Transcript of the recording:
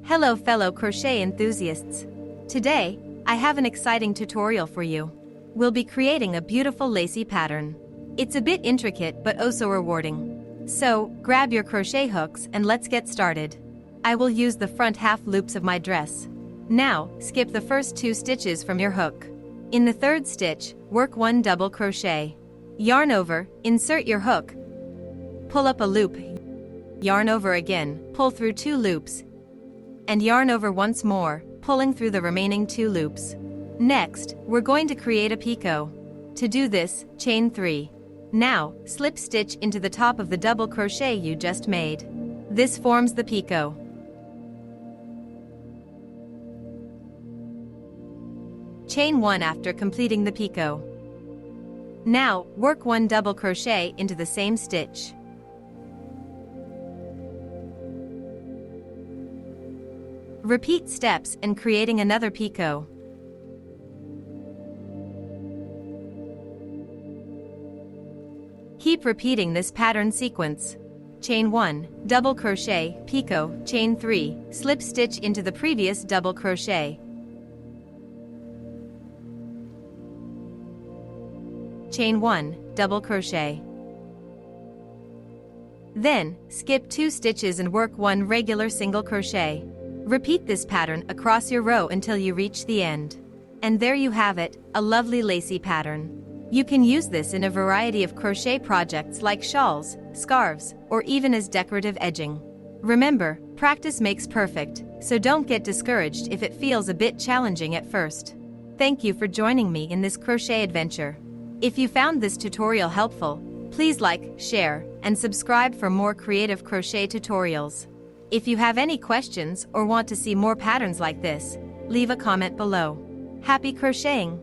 Hello fellow crochet enthusiasts. Today, I have an exciting tutorial for you. We'll be creating a beautiful lacy pattern. It's a bit intricate but oh so rewarding. So, grab your crochet hooks and let's get started. I will use the front half loops of my dress. Now, skip the first 2 stitches from your hook. In the 3rd stitch, work 1 double crochet. Yarn over, insert your hook. Pull up a loop. Yarn over again, pull through 2 loops. And yarn over once more, pulling through the remaining 2 loops. Next, we're going to create a picot. To do this, chain 3. Now, slip stitch into the top of the double crochet you just made. This forms the picot. Chain 1 after completing the picot. Now, work 1 double crochet into the same stitch. Repeat steps in creating another picot. Keep repeating this pattern sequence. Chain 1, double crochet, picot, chain 3, slip stitch into the previous double crochet. Chain 1, double crochet. Then, skip 2 stitches and work 1 regular single crochet. Repeat this pattern across your row until you reach the end. And there you have it, a lovely lacy pattern. You can use this in a variety of crochet projects like shawls, scarves, or even as decorative edging. Remember, practice makes perfect, so don't get discouraged if it feels a bit challenging at first. Thank you for joining me in this crochet adventure. If you found this tutorial helpful, please like, share, and subscribe for more creative crochet tutorials. If you have any questions or want to see more patterns like this, leave a comment below. Happy crocheting!